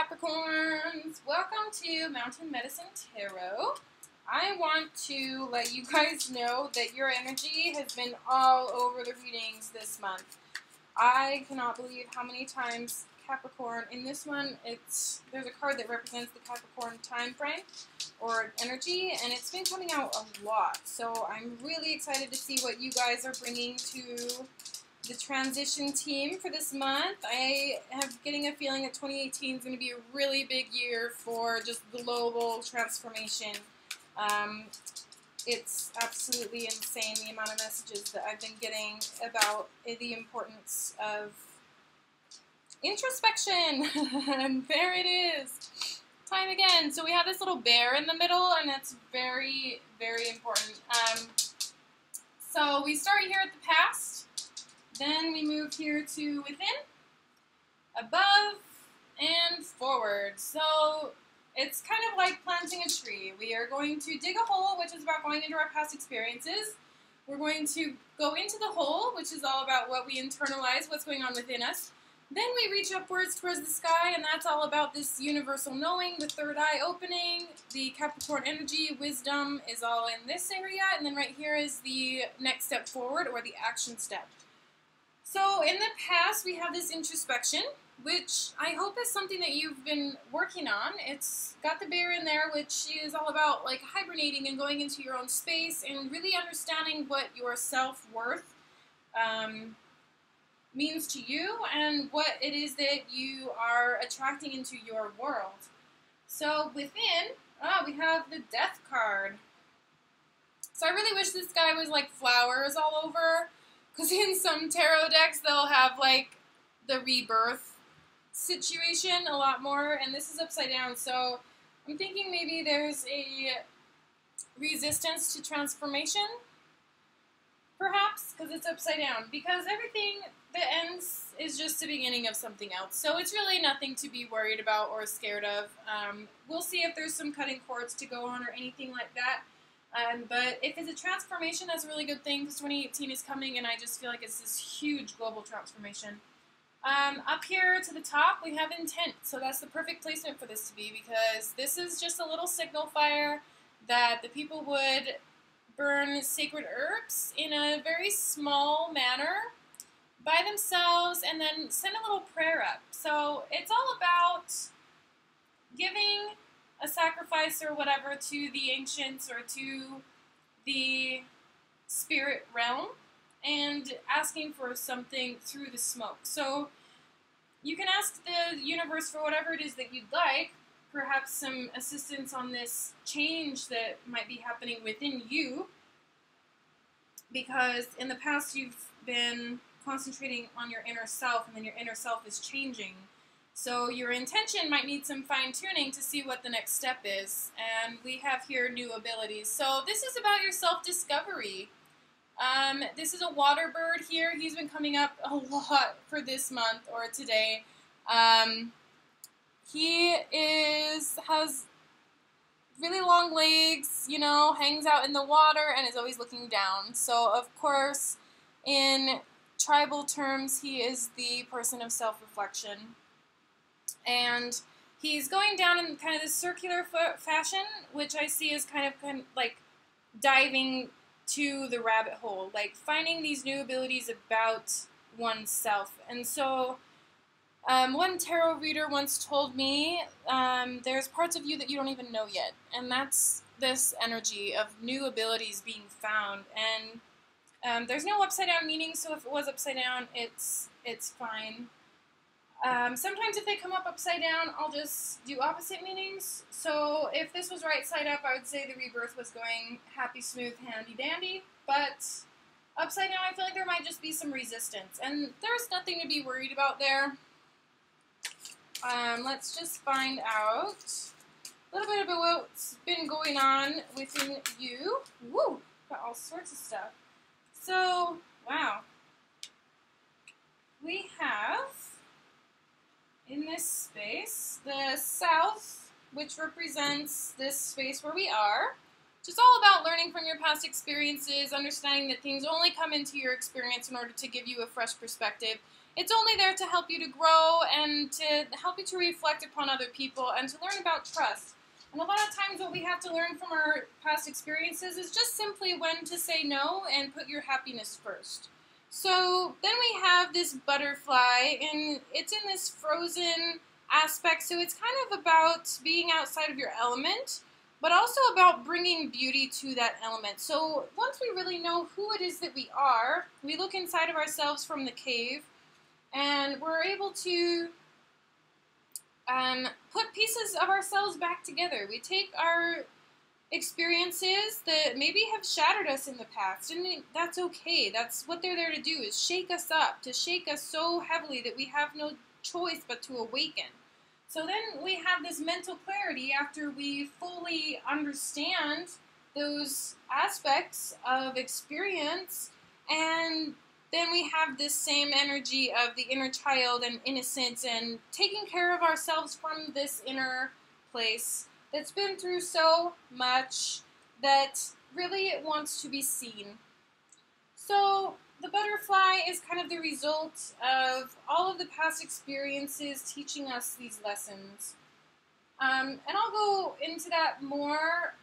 Capricorns! Welcome to Mountain Medicine Tarot. I want to let you guys know that your energy has been all over the readings this month. I cannot believe how many times Capricorn, in this one, there's a card that represents the Capricorn time frame or energy, and it's been coming out a lot. So I'm really excited to see what you guys are bringing to the transition team for this month. I am getting a feeling that 2018 is going to be a really big year for just global transformation. It's absolutely insane the amount of messages that I've been getting about the importance of introspection. And there it is. Time again. So we have this little bear in the middle, and that's very, very important. So we start here at the past. Then we move here to within, above, and forward. So it's kind of like planting a tree. We are going to dig a hole, which is about going into our past experiences. We're going to go into the hole, which is all about what we internalize, what's going on within us. Then we reach upwards towards the sky, and that's all about this universal knowing, the third eye opening, the Capricorn energy, wisdom is all in this area, and then right here is the next step forward, or the action step. So in the past, we have this introspection, which I hope is something that you've been working on. It's got the bear in there, which is all about like hibernating and going into your own space and really understanding what your self-worth means to you and what it is that you are attracting into your world. So within, we have the Death card. So I really wish this guy was like flowers all over, because in some tarot decks they'll have like the rebirth situation a lot more, and this is upside down, so I'm thinking maybe there's a resistance to transformation, perhaps, because it's upside down, because everything that ends is just the beginning of something else, so it's really nothing to be worried about or scared of. We'll see if there's some cutting cords to go on or anything like that. But if it's a transformation, that's a really good thing, because 2018 is coming, and I just feel like it's this huge global transformation. Up here to the top, we have intent, so that's the perfect placement for this to be, because this is just a little signal fire that the people would burn sacred herbs in a very small manner by themselves, and then send a little prayer up. So it's all about giving a sacrifice or whatever to the ancients or to the spirit realm and asking for something through the smoke. So you can ask the universe for whatever it is that you'd like, perhaps some assistance on this change that might be happening within you, because in the past you've been concentrating on your inner self, and then your inner self is changing. So your intention might need some fine-tuning to see what the next step is. And we have here new abilities. So this is about your self-discovery. This is a water bird here. He's been coming up a lot for this month or today. He has really long legs, you know, hangs out in the water, and is always looking down. So, of course, in tribal terms, he is the person of self-reflection. And he's going down in kind of this circular fashion, which I see as kind of like diving to the rabbit hole, like finding these new abilities about oneself. And so one tarot reader once told me there's parts of you that you don't even know yet, and that's this energy of new abilities being found. And there's no upside down meaning, so if it was upside down, it's fine. Sometimes if they come up upside down, I'll just do opposite meanings. So if this was right side up, I would say the rebirth was going happy, smooth, handy, dandy. But upside down, I feel like there might just be some resistance. And there's nothing to be worried about there. Let's just find out a little bit about what's been going on within you. Woo! Got all sorts of stuff. So, wow. We have in this space the south, which represents this space where we are, which is all about learning from your past experiences, understanding that things only come into your experience in order to give you a fresh perspective, It's only there to help you to grow and to help you to reflect upon other people and to learn about trust. And a lot of times what we have to learn from our past experiences is just simply when to say no and put your happiness first. So then we have this butterfly, and it's in this frozen aspect, so it's kind of about being outside of your element, but also about bringing beauty to that element. So once we really know who it is that we are, we look inside of ourselves from the cave, and we're able to put pieces of ourselves back together. We take our experiences that maybe have shattered us in the past, and that's okay. That's what they're there to do, is shake us up, to shake us so heavily that we have no choice but to awaken. So then we have this mental clarity after we fully understand those aspects of experience, and then we have this same energy of the inner child and innocence and taking care of ourselves from this inner place that's been through so much that really it wants to be seen. So the butterfly is kind of the result of all of the past experiences teaching us these lessons. And I'll go into that more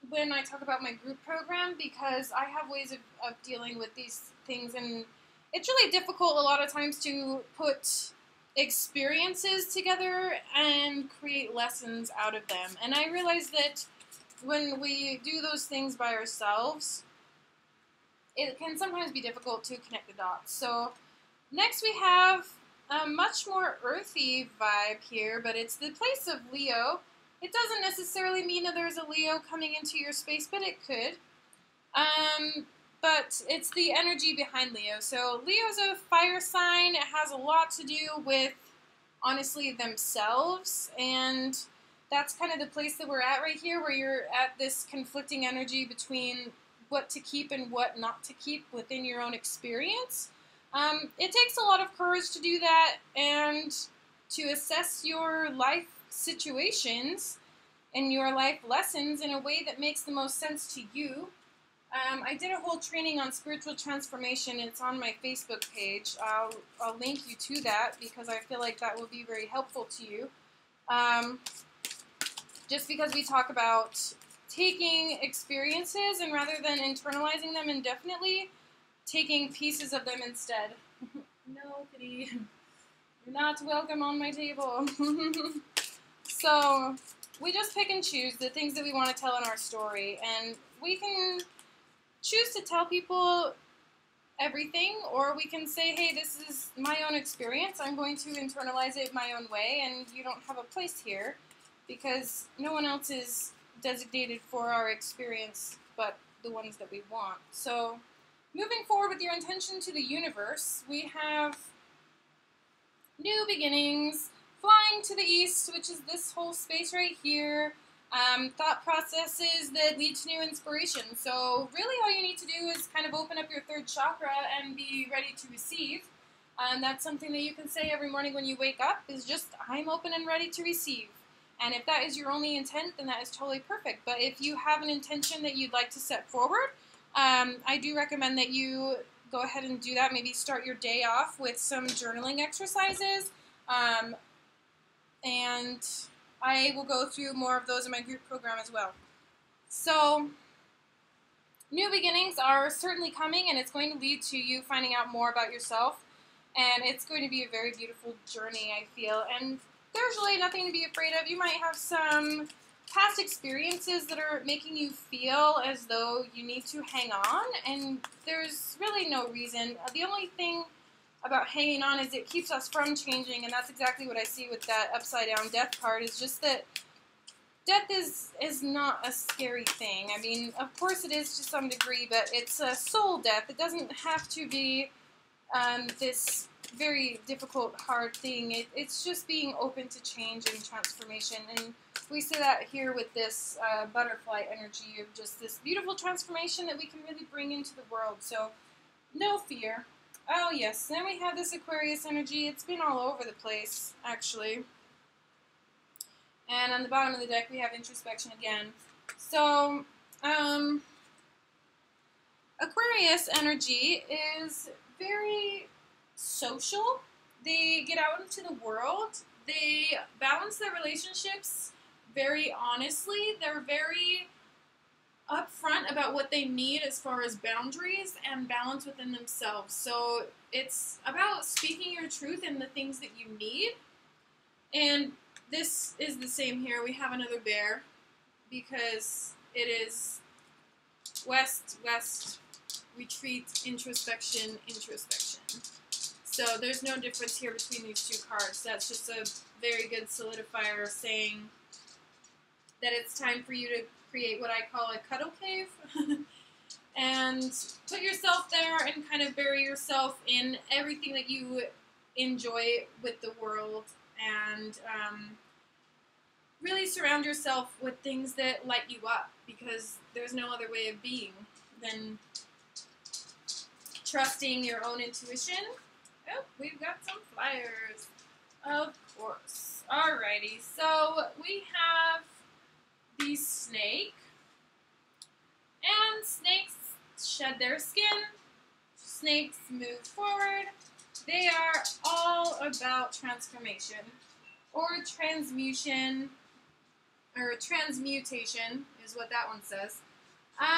when I talk about my group program, because I have ways of dealing with these things, and it's really difficult a lot of times to put experiences together and create lessons out of them. And I realize that when we do those things by ourselves, it can sometimes be difficult to connect the dots. So next we have a much more earthy vibe here, but it's the place of Leo. It doesn't necessarily mean that there's a Leo coming into your space, but it could. But it's the energy behind Leo. So Leo's a fire sign. It has a lot to do with, honestly, themselves. And that's kind of the place that we're at right here, where you're at this conflicting energy between what to keep and what not to keep within your own experience. It takes a lot of courage to do that and to assess your life situations and your life lessons in a way that makes the most sense to you. I did a whole training on spiritual transformation. It's on my Facebook page. I'll link you to that because I feel like that will be very helpful to you. Just because we talk about taking experiences and rather than internalizing them indefinitely, taking pieces of them instead. No, kitty. You're not welcome on my table. So we just pick and choose the things that we want to tell in our story, and we can choose to tell people everything, or we can say, hey, this is my own experience. I'm going to internalize it my own way, and you don't have a place here because no one else is designated for our experience but the ones that we want. So moving forward with your intention to the universe, we have new beginnings, flying to the east, which is this whole space right here. Thought processes that lead to new inspiration. So really all you need to do is kind of open up your third chakra and be ready to receive. And that's something that you can say every morning when you wake up, is just, I'm open and ready to receive. And if that is your only intent, then that is totally perfect. But if you have an intention that you'd like to set forward, I do recommend that you go ahead and do that. Maybe start your day off with some journaling exercises. And I will go through more of those in my group program as well. So new beginnings are certainly coming, and it's going to lead to you finding out more about yourself. And it's going to be a very beautiful journey, I feel. And there's really nothing to be afraid of. You might have some past experiences that are making you feel as though you need to hang on, and there's really no reason. The only thing about hanging on is it keeps us from changing, and that's exactly what I see with that upside down death card, is just that death is not a scary thing. I mean, of course it is to some degree, but it's a soul death. It doesn't have to be this very difficult, hard thing. It's just being open to change and transformation, and we see that here with this butterfly energy of just this beautiful transformation that we can really bring into the world. So no fear. Oh yes, then we have this Aquarius energy. It's been all over the place, actually. And on the bottom of the deck, we have introspection again. So, Aquarius energy is very social. They get out into the world. They balance their relationships very honestly. They're very upfront about what they need as far as boundaries and balance within themselves. So it's about speaking your truth and the things that you need. And this is the same here. We have another bear because it is west, west, retreat, introspection, introspection. So there's no difference here between these two cards. That's just a very good solidifier saying that it's time for you to create what I call a cuddle cave. And put yourself there and kind of bury yourself in everything that you enjoy with the world, and really surround yourself with things that light you up, because there's no other way of being than trusting your own intuition. Oh, we've got some flyers, of course. Alrighty, so we have the snake, and snakes shed their skin, snakes move forward. They are all about transformation, or transmutation, or transmutation is what that one says.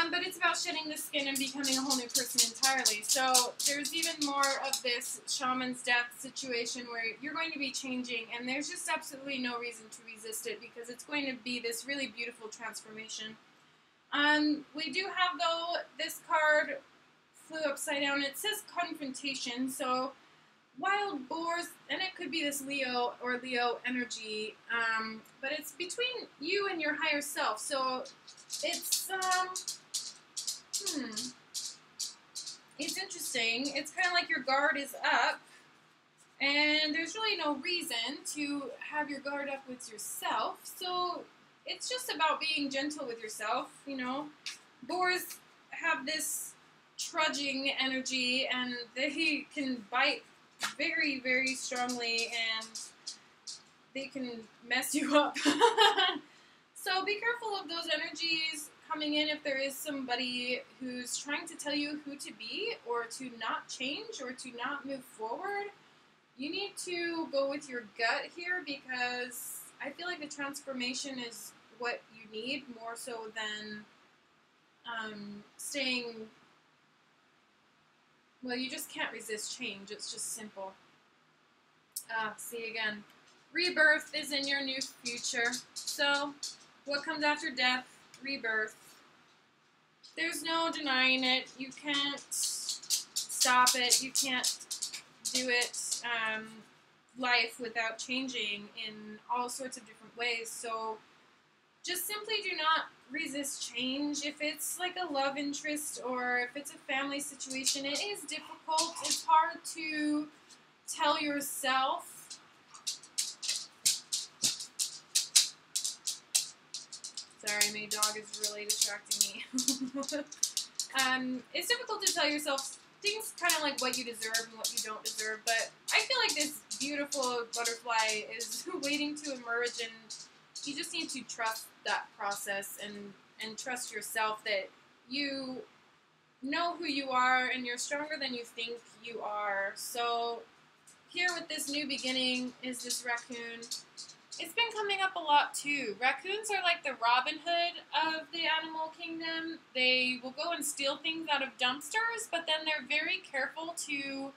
But it's about shedding the skin and becoming a whole new person entirely. So there's even more of this shaman's death situation where you're going to be changing, and there's just absolutely no reason to resist it, because it's going to be this really beautiful transformation. We do have, though, this card flew upside down. It says confrontation, so wild boars, and it could be this Leo or Leo energy, but it's between you and your higher self. So it's it's interesting. It's kind of like your guard is up, and there's really no reason to have your guard up with yourself. So it's just about being gentle with yourself, you know. Boars have this trudging energy, and they can bite very, very strongly, and they can mess you up. So be careful of those energies coming in. If there is somebody who's trying to tell you who to be, or to not change, or to not move forward, you need to go with your gut here, because I feel like the transformation is what you need, more so than staying. Well, you just can't resist change. It's just simple. See again. Rebirth is in your new future. So, what comes after death? Rebirth. There's no denying it. You can't stop it. You can't do it. Life without changing in all sorts of different ways. So, just simply do not resist change. If it's like a love interest, or if it's a family situation, it is difficult. It's hard to tell yourself. Sorry, my dog is really distracting me. It's difficult to tell yourself things kind of like what you deserve and what you don't deserve, but I feel like this beautiful butterfly is waiting to emerge, and you just need to trust that process, and trust yourself that you know who you are, and you're stronger than you think you are. So here with this new beginning is this raccoon. It's been coming up a lot too. Raccoons are like the Robin Hood of the animal kingdom. They will go and steal things out of dumpsters, but then they're very careful to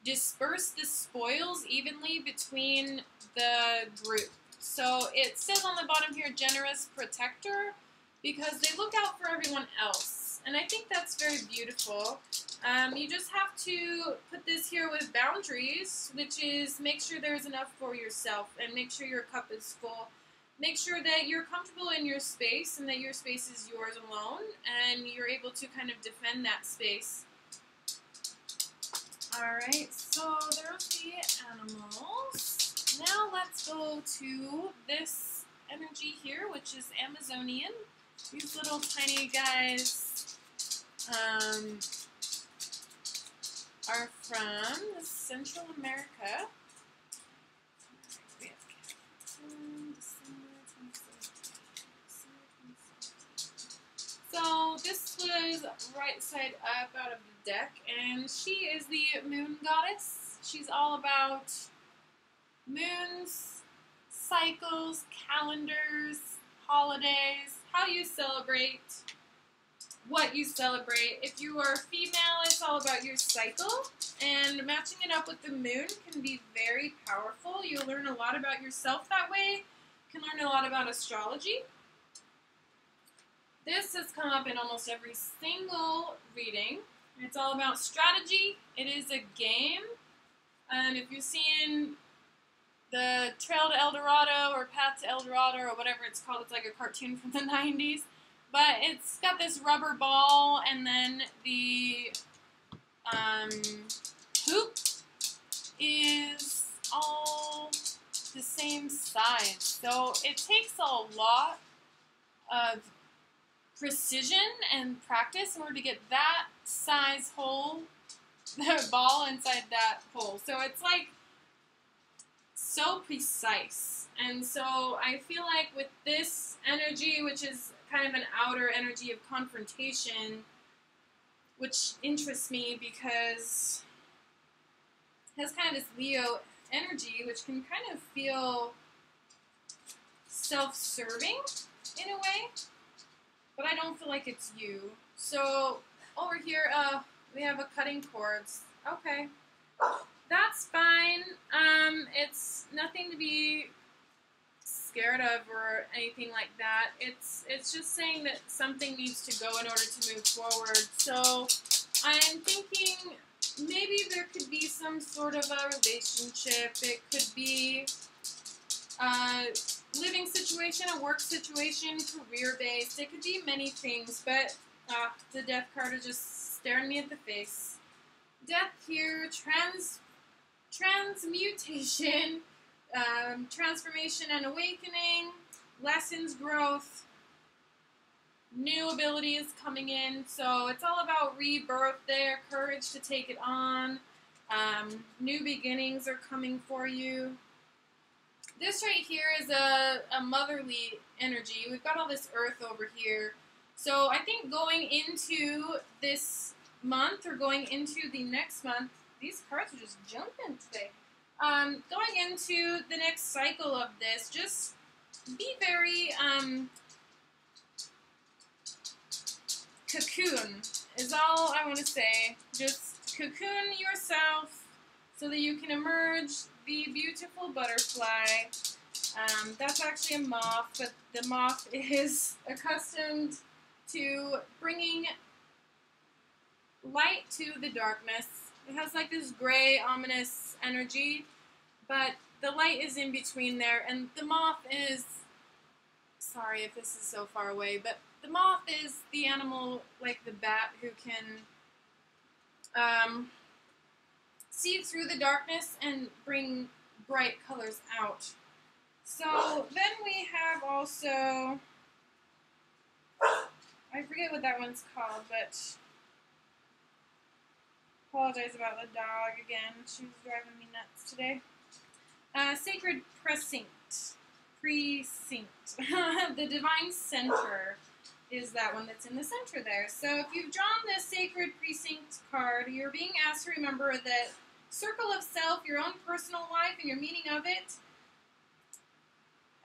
disperse the spoils evenly between the group. So it says on the bottom here, generous protector, because they look out for everyone else. And I think that's very beautiful. You just have to put this here with boundaries, which is make sure there's enough for yourself, and make sure your cup is full. Make sure that you're comfortable in your space, and that your space is yours alone, and you're able to kind of defend that space. Alright, so there's the animals. Now let's go to this energy here, which is Amazonian. These little tiny guys are from Central America. So this was right side up out of the deck, and she is the moon goddess. She's all about moons, cycles, calendars, holidays, how you celebrate, what you celebrate. If you are female, it's all about your cycle, and matching it up with the moon can be very powerful. You'll learn a lot about yourself that way. You can learn a lot about astrology. This has come up in almost every single reading. It's all about strategy. It is a game. And if you're seeing the Trail to El Dorado or Path to El Dorado or whatever it's called, it's like a cartoon from the 90s. But it's got this rubber ball, and then the hoop is all the same size. So it takes a lot of precision and practice in order to get that size hole, the ball inside that hole. So it's like so precise. And so I feel like with this energy, which is kind of an outer energy of confrontation, which interests me because it has kind of this Leo energy, which can kind of feel self-serving in a way, but I don't feel like it's you. So over here, we have a cutting cords. Okay, that's fine. It's nothing to be scared of or anything like that. It's just saying that something needs to go in order to move forward. So I'm thinking maybe there could be some sort of a relationship. It could be a living situation, a work situation, career-based. It could be many things, but the death card is just staring me at the face. Death here, transmutation, transformation and awakening, lessons, growth, new abilities coming in. So it's all about rebirth there, courage to take it on. New beginnings are coming for you. This right here is a motherly energy. We've got all this earth over here. So I think going into this month or going into the next month, these cards are just jumping today. Going into the next cycle of this, just be very cocoon is all I want to say. Just cocoon yourself so that you can emerge the beautiful butterfly. That's actually a moth, but the moth is accustomed to bringing light to the darkness. It has like this gray, ominous energy, but the light is in between there, and the moth is, sorry if this is so far away, but the moth is the animal like the bat who can see through the darkness and bring bright colors out. So then we have also, I forget what that one's called, but apologize about the dog again. She's driving me nuts today. Sacred Precinct. The Divine Center is that one that's in the center there. So if you've drawn the Sacred Precinct card, you're being asked to remember that circle of self, your own personal life, and your meaning of it.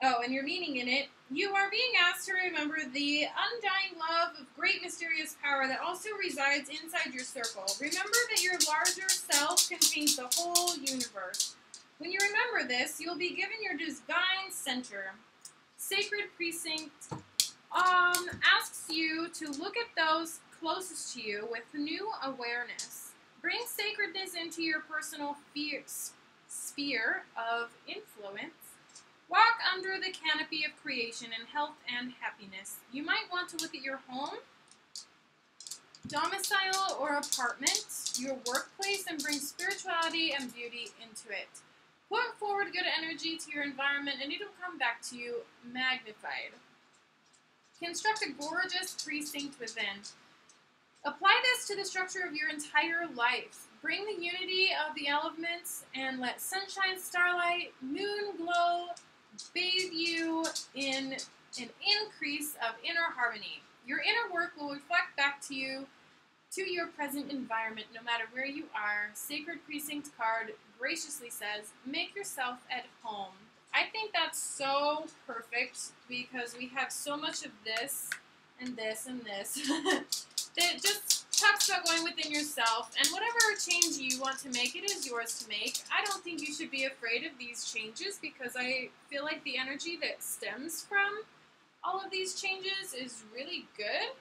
Oh, and your meaning in it. You are being asked to remember the undying love of great mysterious power that also resides inside your circle. Remember that your larger self contains the whole universe. When you remember this, you'll be given your divine center. Sacred Precinct asks you to look at those closest to you with new awareness. Bring sacredness into your personal sphere of influence. Walk under the canopy of creation in health and happiness. You might want to look at your home, domicile, or apartment, your workplace, and bring spirituality and beauty into it. Put forward good energy to your environment, and it'll come back to you magnified. Construct a gorgeous precinct within. Apply this to the structure of your entire life. Bring the unity of the elements and let sunshine, starlight, moon glow bathe you in an increase of inner harmony. Your inner work will reflect back to you to your present environment, no matter where you are. Sacred Precinct card graciously says, make yourself at home. I think that's so perfect because we have so much of this and this and this that just talks about going within yourself, and whatever change you want to make, it is yours to make. I don't think you should be afraid of these changes because I feel like the energy that stems from all of these changes is really good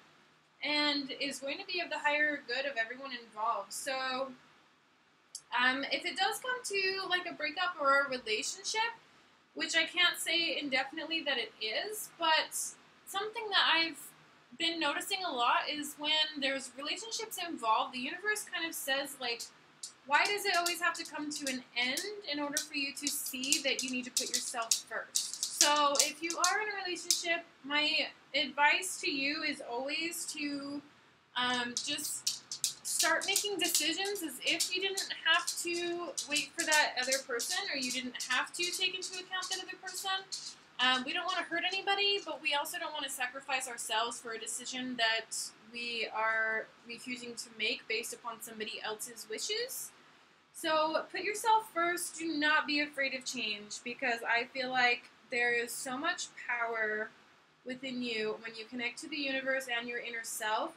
and is going to be of the higher good of everyone involved. So if it does come to like a breakup or a relationship, which I can't say indefinitely that it is, but something that I've been noticing a lot is when there's relationships involved, the universe kind of says, like, why does it always have to come to an end in order for you to see that you need to put yourself first? So if you are in a relationship, my advice to you is always to just start making decisions as if you didn't have to wait for that other person, or you didn't have to take into account that other person. We don't want to hurt anybody, but we also don't want to sacrifice ourselves for a decision that we are refusing to make based upon somebody else's wishes. So put yourself first. Do not be afraid of change, because I feel like there is so much power within you when you connect to the universe and your inner self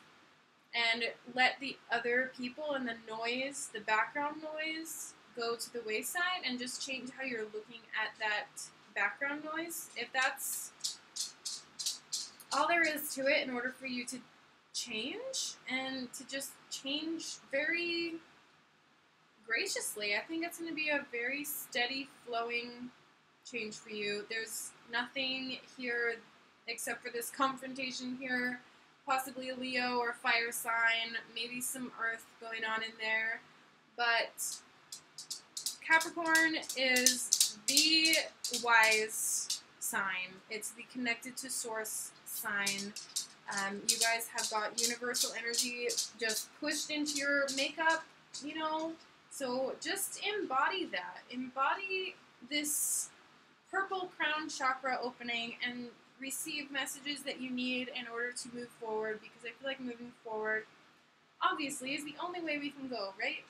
and let the other people and the noise, the background noise, go to the wayside and just change how you're looking at that background noise. If that's all there is to it in order for you to change, and to just change very graciously, I think it's going to be a very steady flowing change for you. There's nothing here except for this confrontation here, possibly a Leo or fire sign, maybe some earth going on in there, but Capricorn is the wise sign. It's the connected to source sign. You guys have got universal energy just pushed into your makeup, you know, so just embody that. Embody this purple crown chakra opening and receive messages that you need in order to move forward, because I feel like moving forward obviously is the only way we can go, right?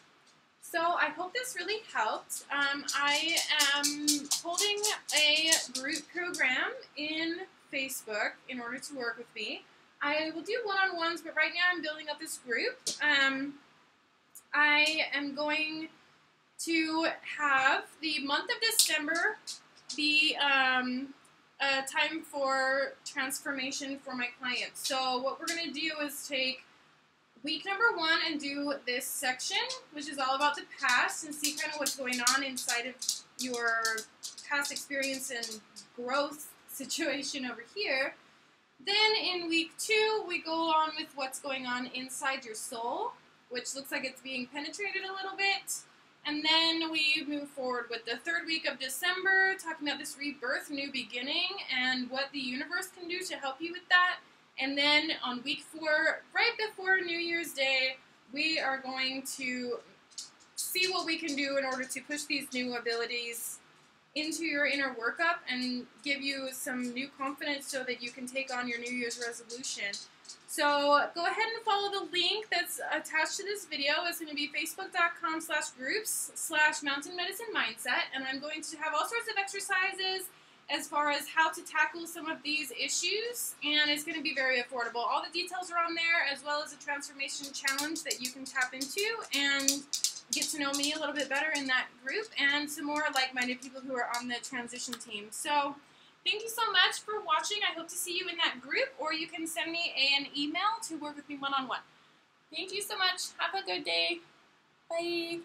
So I hope this really helped. I am holding a group program in Facebook in order to work with me. I will do one-on-ones, but right now I'm building up this group. I am going to have the month of December be a time for transformation for my clients. So what we're going to do is take week number 1 and do this section, which is all about the past, and see kind of what's going on inside of your past experience and growth situation over here. Then in week 2, we go on with what's going on inside your soul, which looks like it's being penetrated a little bit. And then we move forward with the 3rd week of December, talking about this rebirth, new beginning, and what the universe can do to help you with that. And then on week 4, right before New Year's Day, we are going to see what we can do in order to push these new abilities into your inner workup and give you some new confidence so that you can take on your New Year's resolution. So go ahead and follow the link that's attached to this video. It's going to be facebook.com/groups/mountain medicine mindset, and I'm going to have all sorts of exercises as far as how to tackle some of these issues, and it's going to be very affordable. All the details are on there, as well as a transformation challenge that you can tap into and get to know me a little bit better in that group, and some more like-minded people who are on the transition team. So thank you so much for watching. I hope to see you in that group, or you can send me an email to work with me one-on-one. Thank you so much. Have a good day. Bye.